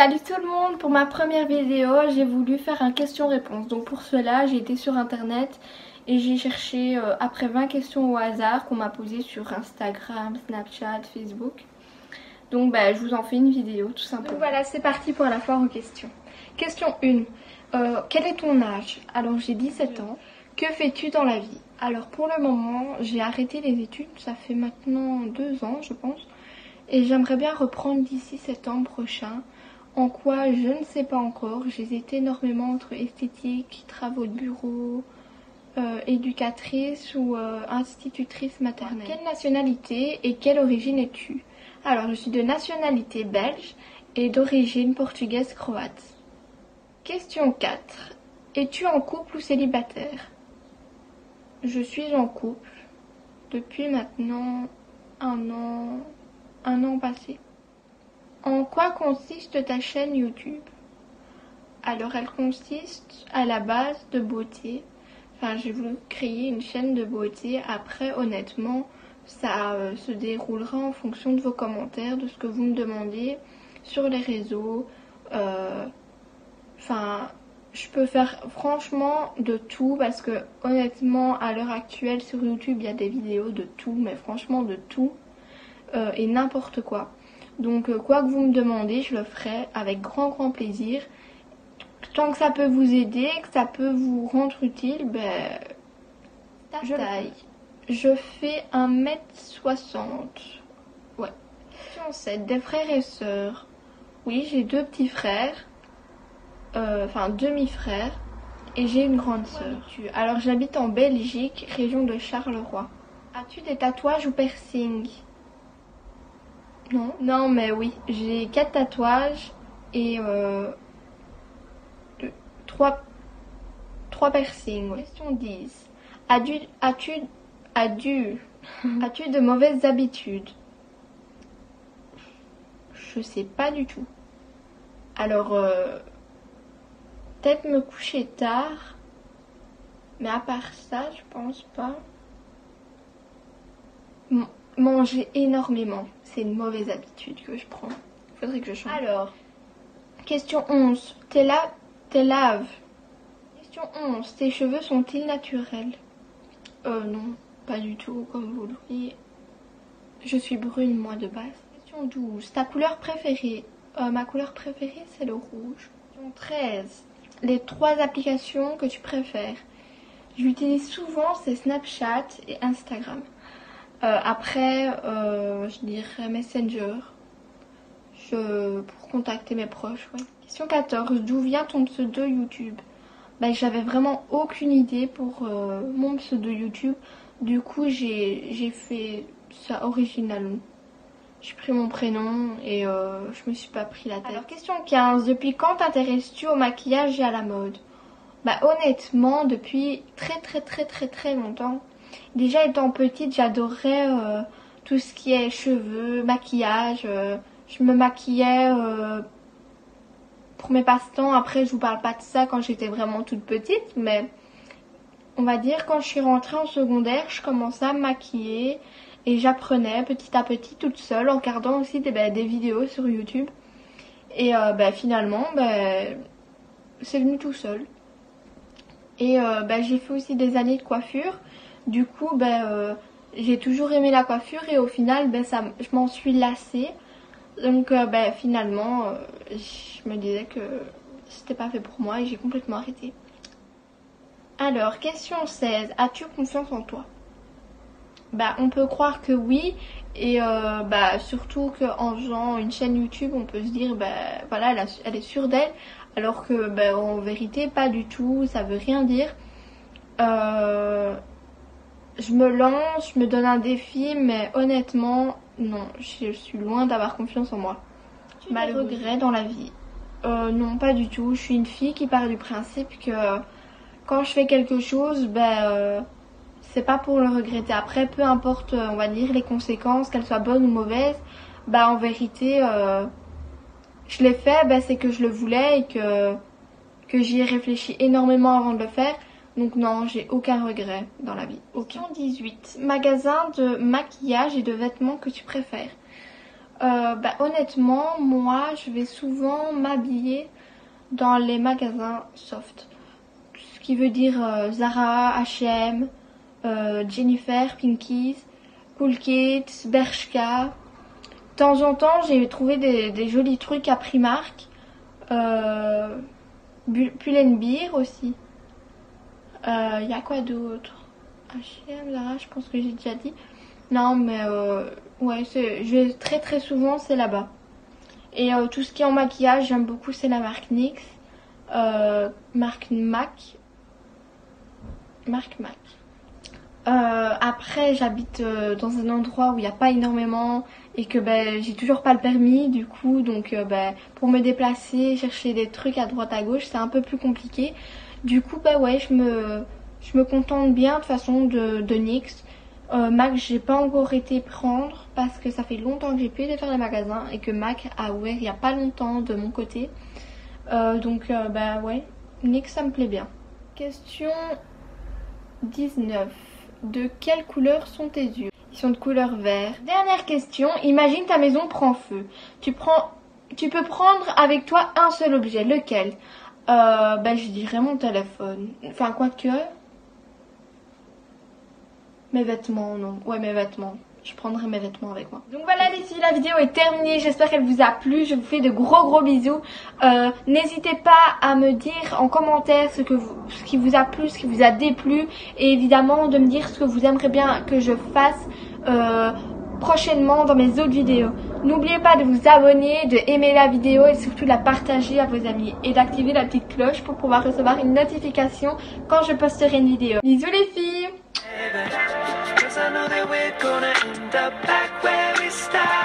Salut tout le monde, pour ma première vidéo j'ai voulu faire un question-réponse. Donc pour cela j'ai été sur internet et j'ai cherché après 20 questions au hasard qu'on m'a posées sur Instagram, Snapchat, Facebook. Donc je vous en fais une vidéo tout simplement. Donc voilà, c'est parti pour la foire aux questions. Question 1. Quel est ton âge? Alors j'ai 17 ans. Que fais-tu dans la vie? Alors pour le moment j'ai arrêté les études, ça fait maintenant 2 ans je pense. Et j'aimerais bien reprendre d'ici septembre prochain. En quoi, je ne sais pas encore. J'hésite énormément entre esthétique, travaux de bureau, éducatrice ou institutrice maternelle. Quelle nationalité et quelle origine es-tu? Alors, je suis de nationalité belge et d'origine portugaise-croate. Question 4. Es-tu en couple ou célibataire? Je suis en couple depuis maintenant un an passé. En quoi consiste ta chaîne YouTube? Alors elle consiste à la base de beauté. Enfin j'ai voulu créer une chaîne de beauté. Après honnêtement ça se déroulera en fonction de vos commentaires, de ce que vous me demandez sur les réseaux. Enfin je peux faire franchement de tout parce que honnêtement à l'heure actuelle sur YouTube il y a des vidéos de tout, mais franchement de tout et n'importe quoi. Donc quoi que vous me demandez, je le ferai avec grand plaisir. Tant que ça peut vous aider, que ça peut vous rendre utile, je taille. Je fais 1m60. Ouais. Question 7. Des frères et sœurs. Oui, j'ai 2 petits frères. Enfin demi-frères. Et j'ai une grande sœur. Alors j'habite en Belgique, région de Charleroi. As-tu des tatouages ou piercings? Non, mais oui, j'ai 4 tatouages et 3 piercings. Ouais. Question 10. As-tu de mauvaises habitudes? Je sais pas du tout. Alors, peut-être me coucher tard, mais à part ça, je pense pas. Manger énormément, c'est une mauvaise habitude que je prends. Faudrait que je change. Alors, question 11. Tes laves. Question 11. Tes cheveux sont-ils naturels? Non, pas du tout, comme vous le voyez. Je suis brune, moi, de base. Question 12. Ta couleur préférée? Ma couleur préférée, c'est le rouge. Question 13. Les 3 applications que tu préfères? J'utilise souvent, c'est Snapchat et Instagram. Après, je dirais Messenger pour contacter mes proches. Ouais. Question 14. D'où vient ton pseudo YouTube? J'avais vraiment aucune idée pour mon pseudo YouTube. Du coup, j'ai fait ça originalement. J'ai pris mon prénom et je me suis pas pris la tête. Alors, question 15. Depuis quand t'intéresses-tu au maquillage et à la mode? Honnêtement, depuis très longtemps. Déjà étant petite, j'adorais tout ce qui est cheveux, maquillage. Je me maquillais pour mes passe-temps. Après, je vous parle pas de ça quand j'étais vraiment toute petite, mais on va dire quand je suis rentrée en secondaire, je commençais à me maquiller et j'apprenais petit à petit toute seule en regardant aussi des vidéos sur YouTube. Et finalement, c'est venu tout seul. Et j'ai fait aussi des années de coiffure. Du coup, j'ai toujours aimé la coiffure et au final, je m'en suis lassée. Donc finalement, je me disais que c'était pas fait pour moi et j'ai complètement arrêté. Alors, question 16. As-tu confiance en toi? On peut croire que oui. Et surtout qu'en faisant une chaîne YouTube, on peut se dire, voilà, elle est sûre d'elle. Alors que, en vérité, pas du tout, ça veut rien dire. Je me lance, je me donne un défi, mais honnêtement, non, je suis loin d'avoir confiance en moi. Tu as des regrets dans la vie? Non, pas du tout. Je suis une fille qui part du principe que quand je fais quelque chose, c'est pas pour le regretter. Après, peu importe, on va dire, les conséquences, qu'elles soient bonnes ou mauvaises, en vérité, je l'ai fait, c'est que je le voulais et que j'y ai réfléchi énormément avant de le faire. Donc non, j'ai aucun regret dans la vie. Aucun. 18. Magasin de maquillage et de vêtements que tu préfères? Honnêtement, moi je vais souvent m'habiller dans les magasins soft. Ce qui veut dire Zara, H&M, Jennifer, Pinkies, Cool Kids, Bershka. De temps en temps, j'ai trouvé des jolis trucs à Primark. Pull&Bear aussi. Il y a quoi d'autre? H&M, Zara, je pense que j'ai déjà dit. Non, mais ouais, je vais très souvent, c'est là-bas. Et tout ce qui est en maquillage, j'aime beaucoup, c'est la marque NYX. Marque MAC. Marque MAC. Après, j'habite dans un endroit où il n'y a pas énormément et que j'ai toujours pas le permis, du coup, donc pour me déplacer, chercher des trucs à droite à gauche, c'est un peu plus compliqué. Du coup, ouais, je me contente bien de façon de NYX. MAC, j'ai pas encore été prendre parce que ça fait longtemps que j'ai plus été faire les magasins et que MAC a ouvert il y a pas longtemps de mon côté. Ouais, NYX ça me plaît bien. Question 19. De quelle couleur sont tes yeux? Ils sont de couleur vert. Dernière question. Imagine ta maison prend feu. Tu peux prendre avec toi un seul objet. Lequel? Je dirais mon téléphone. Enfin, quoique. Mes vêtements, non. Ouais, mes vêtements. Je prendrai mes vêtements avec moi. Donc voilà les filles, la vidéo est terminée. J'espère qu'elle vous a plu. Je vous fais de gros bisous. N'hésitez pas à me dire en commentaire ce qui vous a plu, ce qui vous a déplu. Et évidemment de me dire ce que vous aimeriez bien que je fasse prochainement dans mes autres vidéos. N'oubliez pas de vous abonner, de aimer la vidéo et surtout de la partager à vos amis. Et d'activer la petite cloche pour pouvoir recevoir une notification quand je posterai une vidéo. Bisous les filles! 'Cause I know that we're gonna end up back where we started.